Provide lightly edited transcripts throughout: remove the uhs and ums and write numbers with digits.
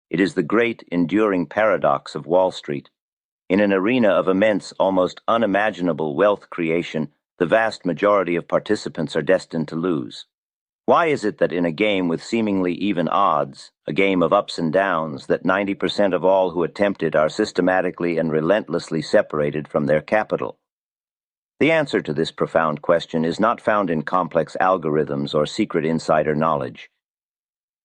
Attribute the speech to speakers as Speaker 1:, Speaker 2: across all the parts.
Speaker 1: It is the great, enduring paradox of Wall Street. In an arena of immense, almost unimaginable wealth creation, the vast majority of participants are destined to lose. Why is it that in a game with seemingly even odds, a game of ups and downs, that 90% of all who attempt it are systematically and relentlessly separated from their capital? The answer to this profound question is not found in complex algorithms or secret insider knowledge.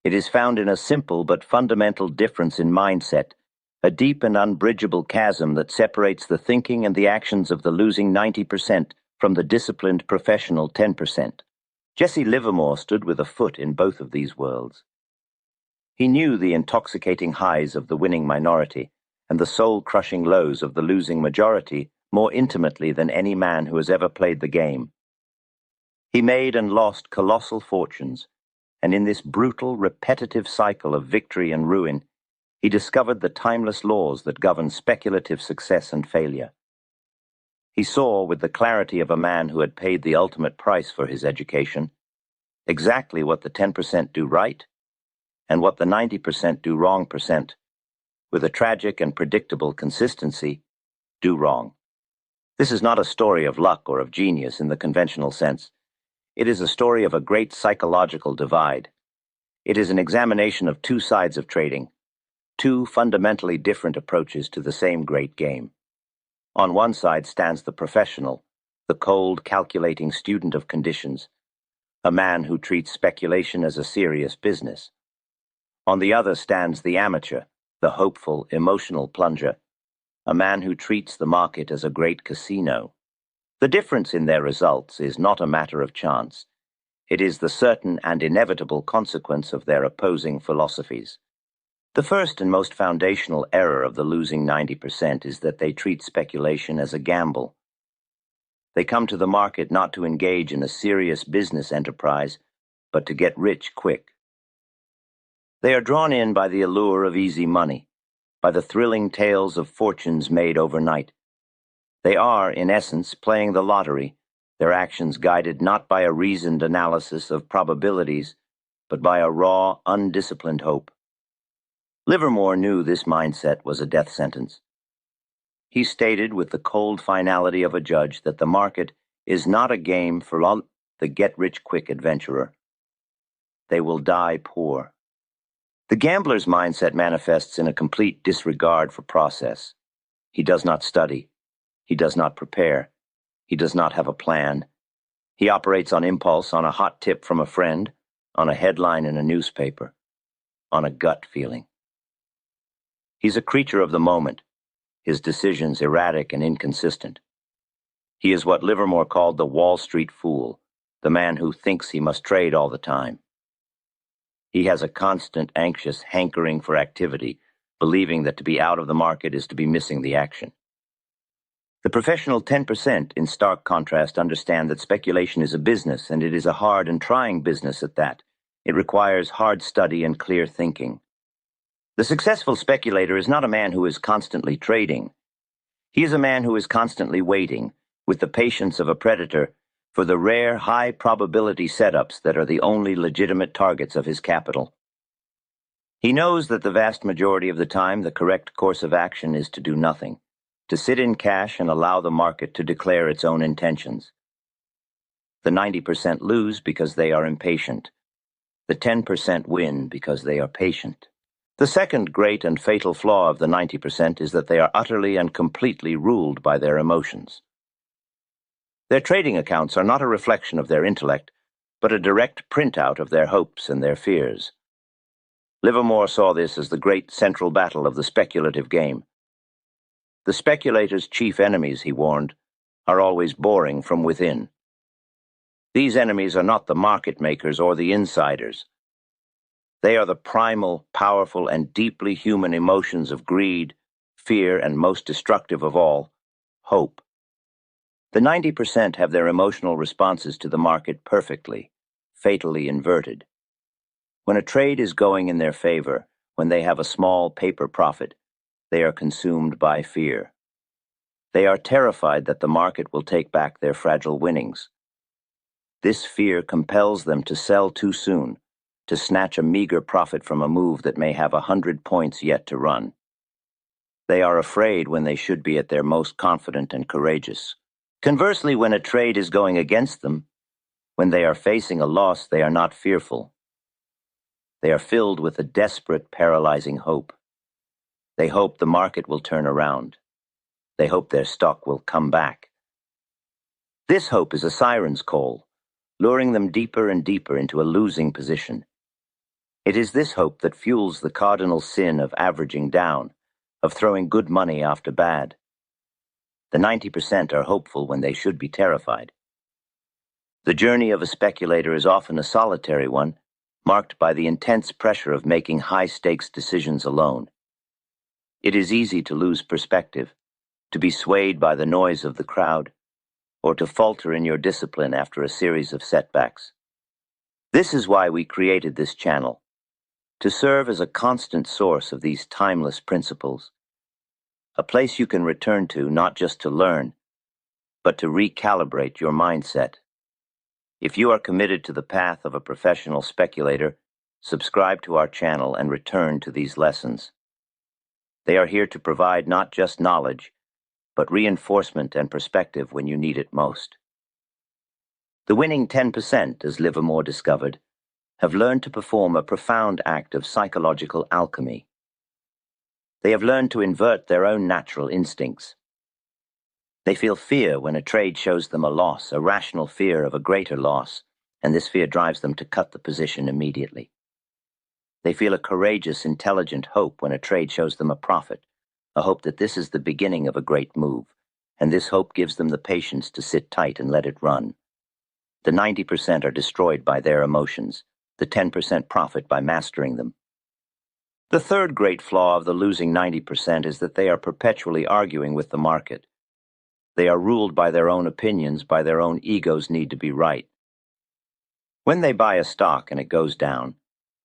Speaker 1: It is found in a simple but fundamental difference in mindset, a deep and unbridgeable chasm that separates the thinking and the actions of the losing 90% from the disciplined professional 10%. Jesse Livermore stood with a foot in both of these worlds. He knew the intoxicating highs of the winning minority and the soul-crushing lows of the losing majority more intimately than any man who has ever played the game. He made and lost colossal fortunes, and in this brutal, repetitive cycle of victory and ruin, he discovered the timeless laws that govern speculative success and failure. He saw, with the clarity of a man who had paid the ultimate price for his education, exactly what the 10% do right and what the 90% do wrong percent, with a tragic and predictable consistency, do wrong. This is not a story of luck or of genius in the conventional sense. It is a story of a great psychological divide. It is an examination of two sides of trading, two fundamentally different approaches to the same great game. On one side stands the professional, the cold, calculating student of conditions, a man who treats speculation as a serious business. On the other stands the amateur, the hopeful, emotional plunger, a man who treats the market as a great casino. The difference in their results is not a matter of chance. It is the certain and inevitable consequence of their opposing philosophies. The first and most foundational error of the losing 90% is that they treat speculation as a gamble. They come to the market not to engage in a serious business enterprise, but to get rich quick. They are drawn in by the allure of easy money, by the thrilling tales of fortunes made overnight. They are, in essence, playing the lottery, their actions guided not by a reasoned analysis of probabilities, but by a raw, undisciplined hope. Livermore knew this mindset was a death sentence. He stated with the cold finality of a judge that the market is not a game for the get-rich-quick adventurer. They will die poor. The gambler's mindset manifests in a complete disregard for process. He does not study. He does not prepare. He does not have a plan. He operates on impulse, on a hot tip from a friend, on a headline in a newspaper, on a gut feeling. He's a creature of the moment, his decisions erratic and inconsistent. He is what Livermore called the Wall Street fool, the man who thinks he must trade all the time. He has a constant, anxious hankering for activity, believing that to be out of the market is to be missing the action. The professional 10%, in stark contrast, understand that speculation is a business, and it is a hard and trying business at that. It requires hard study and clear thinking. The successful speculator is not a man who is constantly trading. He is a man who is constantly waiting, with the patience of a predator, for the rare, high-probability setups that are the only legitimate targets of his capital. He knows that the vast majority of the time the correct course of action is to do nothing, to sit in cash and allow the market to declare its own intentions. The 90% lose because they are impatient. The 10% win because they are patient. The second great and fatal flaw of the 90% is that they are utterly and completely ruled by their emotions. Their trading accounts are not a reflection of their intellect, but a direct printout of their hopes and their fears. Livermore saw this as the great central battle of the speculative game. The speculator's chief enemies, he warned, are always boring from within. These enemies are not the market makers or the insiders. They are the primal, powerful, and deeply human emotions of greed, fear, and most destructive of all, hope. The 90% have their emotional responses to the market perfectly, fatally inverted. When a trade is going in their favor, when they have a small paper profit, they are consumed by fear. They are terrified that the market will take back their fragile winnings. This fear compels them to sell too soon, to snatch a meager profit from a move that may have 100 points yet to run. They are afraid when they should be at their most confident and courageous. Conversely, when a trade is going against them, when they are facing a loss, they are not fearful. They are filled with a desperate, paralyzing hope. They hope the market will turn around. They hope their stock will come back. This hope is a siren's call, luring them deeper and deeper into a losing position. It is this hope that fuels the cardinal sin of averaging down, of throwing good money after bad. The 90% are hopeful when they should be terrified. The journey of a speculator is often a solitary one, marked by the intense pressure of making high-stakes decisions alone. It is easy to lose perspective, to be swayed by the noise of the crowd, or to falter in your discipline after a series of setbacks. This is why we created this channel, to serve as a constant source of these timeless principles, a place you can return to not just to learn, but to recalibrate your mindset. If you are committed to the path of a professional speculator, subscribe to our channel and return to these lessons. They are here to provide not just knowledge, but reinforcement and perspective when you need it most. The winning 10%, as Livermore discovered, have learned to perform a profound act of psychological alchemy. They have learned to invert their own natural instincts. They feel fear when a trade shows them a loss, a rational fear of a greater loss, and this fear drives them to cut the position immediately. They feel a courageous, intelligent hope when a trade shows them a profit, a hope that this is the beginning of a great move, and this hope gives them the patience to sit tight and let it run. The 90% are destroyed by their emotions, the 10% profit by mastering them. The third great flaw of the losing 90% is that they are perpetually arguing with the market. They are ruled by their own opinions, by their own ego's need to be right. When they buy a stock and it goes down,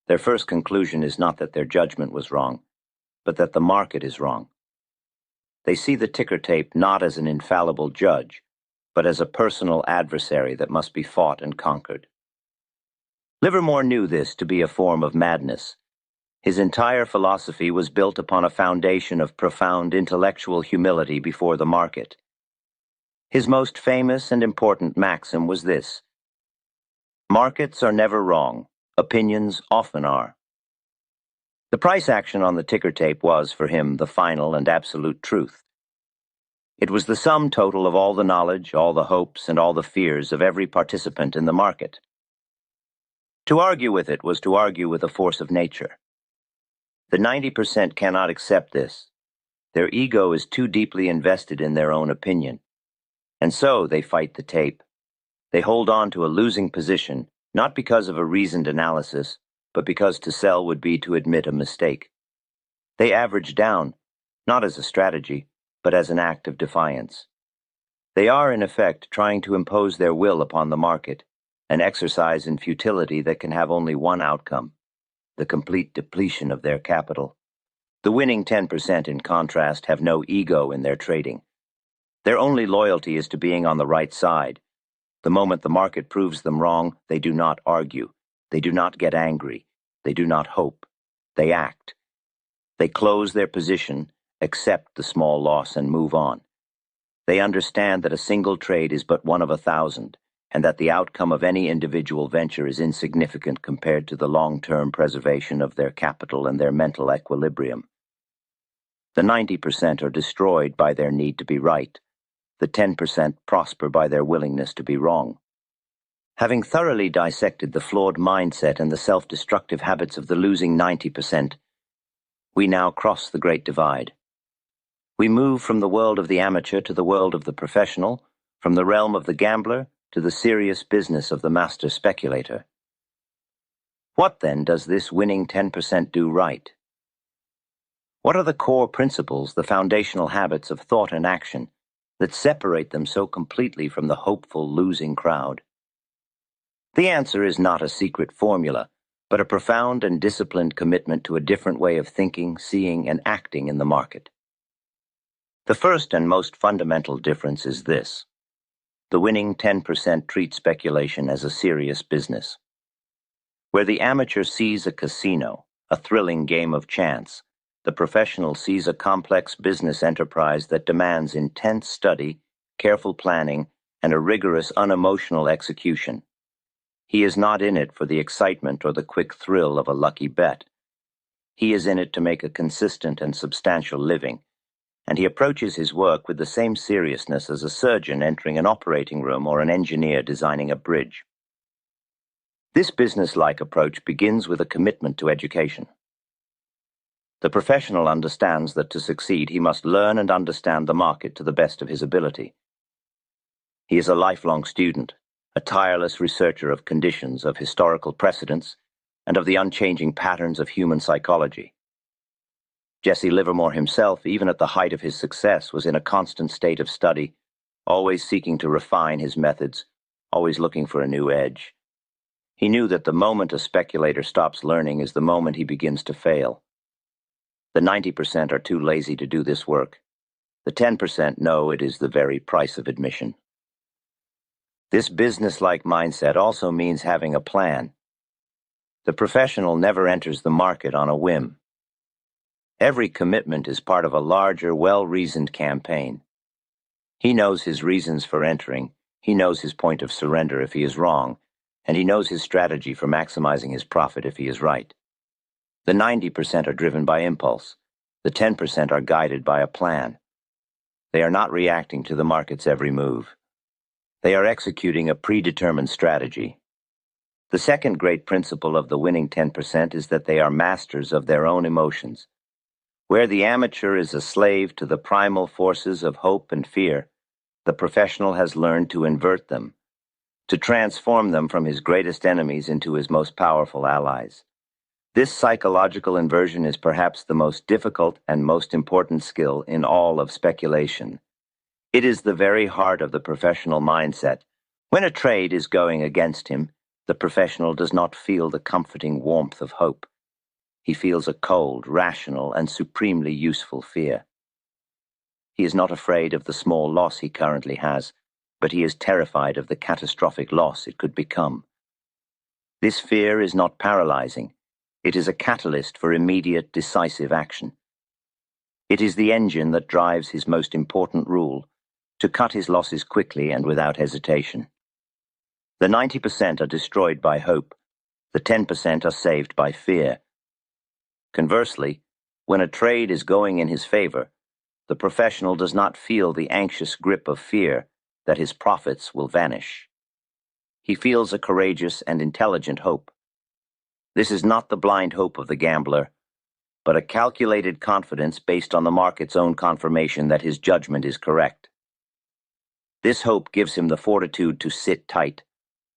Speaker 1: their first conclusion is not that their judgment was wrong, but that the market is wrong. They see the ticker tape not as an infallible judge, but as a personal adversary that must be fought and conquered. Livermore knew this to be a form of madness. His entire philosophy was built upon a foundation of profound intellectual humility before the market. His most famous and important maxim was this: markets are never wrong, opinions often are. The price action on the ticker tape was, for him, the final and absolute truth. It was the sum total of all the knowledge, all the hopes, and all the fears of every participant in the market. To argue with it was to argue with a force of nature. The 90% cannot accept this. Their ego is too deeply invested in their own opinion. And so they fight the tape. They hold on to a losing position, not because of a reasoned analysis, but because to sell would be to admit a mistake. They average down, not as a strategy, but as an act of defiance. They are, in effect, trying to impose their will upon the market, an exercise in futility that can have only one outcome: the complete depletion of their capital. The winning 10%, in contrast, have no ego in their trading. Their only loyalty is to being on the right side. The moment the market proves them wrong, they do not argue. They do not get angry. They do not hope. They act. They close their position, accept the small loss, and move on. They understand that a single trade is but one of 1,000, and that the outcome of any individual venture is insignificant compared to the long-term preservation of their capital and their mental equilibrium. The 90% are destroyed by their need to be right. The 10% prosper by their willingness to be wrong. Having thoroughly dissected the flawed mindset and the self-destructive habits of the losing 90%, we now cross the great divide. We move from the world of the amateur to the world of the professional, from the realm of the gambler to the serious business of the master speculator. What then does this winning 10% do right? What are the core principles, the foundational habits of thought and action that separate them so completely from the hopeful losing crowd? The answer is not a secret formula, but a profound and disciplined commitment to a different way of thinking, seeing, and acting in the market. The first and most fundamental difference is this: the winning 10% treat speculation as a serious business. Where the amateur sees a casino, a thrilling game of chance, the professional sees a complex business enterprise that demands intense study, careful planning, and a rigorous, unemotional execution. He is not in it for the excitement or the quick thrill of a lucky bet. He is in it to make a consistent and substantial living, and he approaches his work with the same seriousness as a surgeon entering an operating room or an engineer designing a bridge. This business-like approach begins with a commitment to education. The professional understands that to succeed he must learn and understand the market to the best of his ability. He is a lifelong student, a tireless researcher of conditions, of historical precedents, and of the unchanging patterns of human psychology. Jesse Livermore himself, even at the height of his success, was in a constant state of study, always seeking to refine his methods, always looking for a new edge. He knew that the moment a speculator stops learning is the moment he begins to fail. The 90% are too lazy to do this work. The 10% know it is the very price of admission. This business-like mindset also means having a plan. The professional never enters the market on a whim. Every commitment is part of a larger, well-reasoned campaign. He knows his reasons for entering, he knows his point of surrender if he is wrong, and he knows his strategy for maximizing his profit if he is right. The 90% are driven by impulse. The 10% are guided by a plan. They are not reacting to the market's every move. They are executing a predetermined strategy. The second great principle of the winning 10% is that they are masters of their own emotions. Where the amateur is a slave to the primal forces of hope and fear, the professional has learned to invert them, to transform them from his greatest enemies into his most powerful allies. This psychological inversion is perhaps the most difficult and most important skill in all of speculation. It is the very heart of the professional mindset. When a trade is going against him, the professional does not feel the comforting warmth of hope. He feels a cold, rational, and supremely useful fear. He is not afraid of the small loss he currently has, but he is terrified of the catastrophic loss it could become. This fear is not paralyzing. It is a catalyst for immediate, decisive action. It is the engine that drives his most important rule, to cut his losses quickly and without hesitation. The 90% are destroyed by hope. The 10% are saved by fear. Conversely, when a trade is going in his favor, the professional does not feel the anxious grip of fear that his profits will vanish. He feels a courageous and intelligent hope. This is not the blind hope of the gambler, but a calculated confidence based on the market's own confirmation that his judgment is correct. This hope gives him the fortitude to sit tight,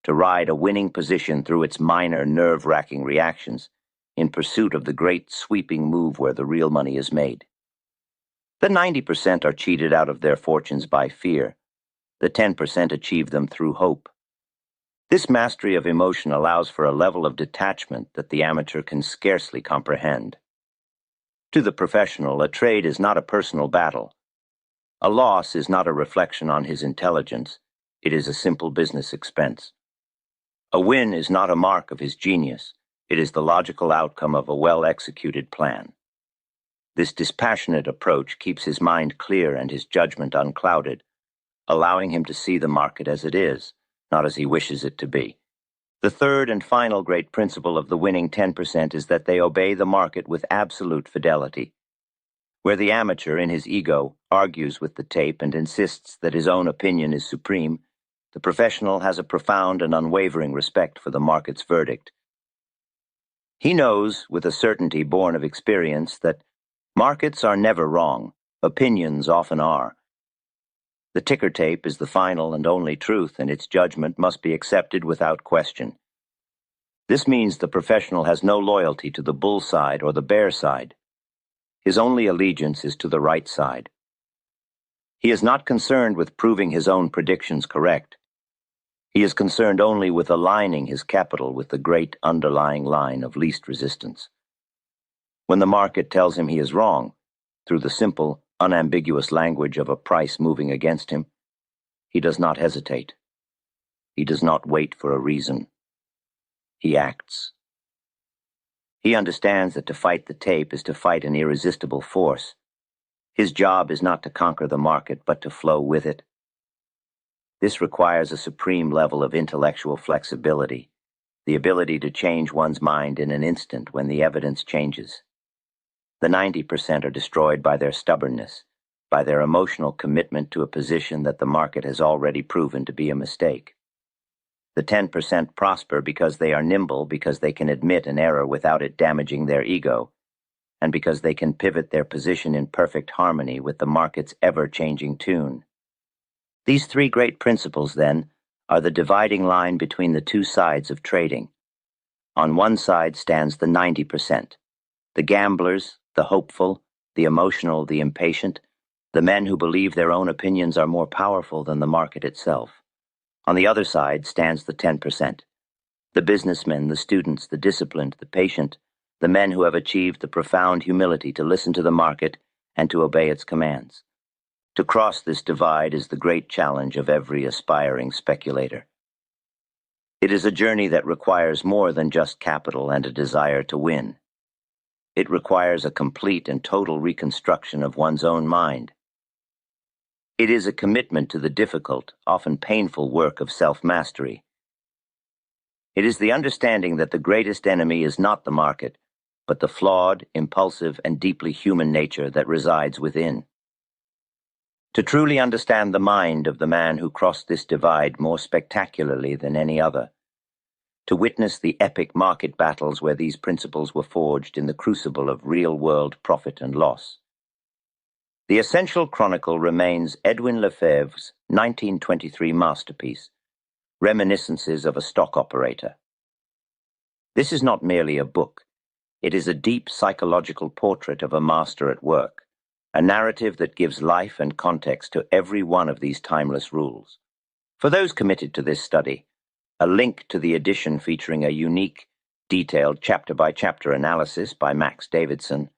Speaker 1: to ride a winning position through its minor, nerve-wracking reactions, in pursuit of the great sweeping move where the real money is made. The 90% are cheated out of their fortunes by fear. The 10% achieve them through hope. This mastery of emotion allows for a level of detachment that the amateur can scarcely comprehend. To the professional, a trade is not a personal battle. A loss is not a reflection on his intelligence. It is a simple business expense. A win is not a mark of his genius. It is the logical outcome of a well-executed plan. This dispassionate approach keeps his mind clear and his judgment unclouded, allowing him to see the market as it is, not as he wishes it to be. The third and final great principle of the winning 10% is that they obey the market with absolute fidelity. Where the amateur, in his ego, argues with the tape and insists that his own opinion is supreme, the professional has a profound and unwavering respect for the market's verdict. He knows, with a certainty born of experience, that markets are never wrong, opinions often are. The ticker tape is the final and only truth, and its judgment must be accepted without question. This means the professional has no loyalty to the bull side or the bear side. His only allegiance is to the right side. He is not concerned with proving his own predictions correct. He is concerned only with aligning his capital with the great underlying line of least resistance. When the market tells him he is wrong, through the simple, unambiguous language of a price moving against him, he does not hesitate. He does not wait for a reason. He acts. He understands that to fight the tape is to fight an irresistible force. His job is not to conquer the market, but to flow with it. This requires a supreme level of intellectual flexibility, the ability to change one's mind in an instant when the evidence changes. The 90% are destroyed by their stubbornness, by their emotional commitment to a position that the market has already proven to be a mistake. The 10% prosper because they are nimble, because they can admit an error without it damaging their ego, and because they can pivot their position in perfect harmony with the market's ever-changing tune. These three great principles, then, are the dividing line between the two sides of trading. On one side stands the 90%, the gamblers, the hopeful, the emotional, the impatient, the men who believe their own opinions are more powerful than the market itself. On the other side stands the 10%, the businessmen, the students, the disciplined, the patient, the men who have achieved the profound humility to listen to the market and to obey its commands. To cross this divide is the great challenge of every aspiring speculator. It is a journey that requires more than just capital and a desire to win. It requires a complete and total reconstruction of one's own mind. It is a commitment to the difficult, often painful work of self-mastery. It is the understanding that the greatest enemy is not the market, but the flawed, impulsive, and deeply human nature that resides within. To truly understand the mind of the man who crossed this divide more spectacularly than any other, to witness the epic market battles where these principles were forged in the crucible of real-world profit and loss. The essential chronicle remains Edwin Lefebvre's 1923 masterpiece, Reminiscences of a Stock Operator. This is not merely a book. It is a deep psychological portrait of a master at work, a narrative that gives life and context to every one of these timeless rules. For those committed to this study, a link to the edition featuring a unique, detailed chapter-by-chapter analysis by Max Davidson,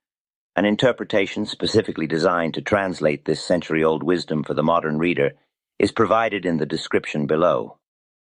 Speaker 1: an interpretation specifically designed to translate this century-old wisdom for the modern reader, is provided in the description below.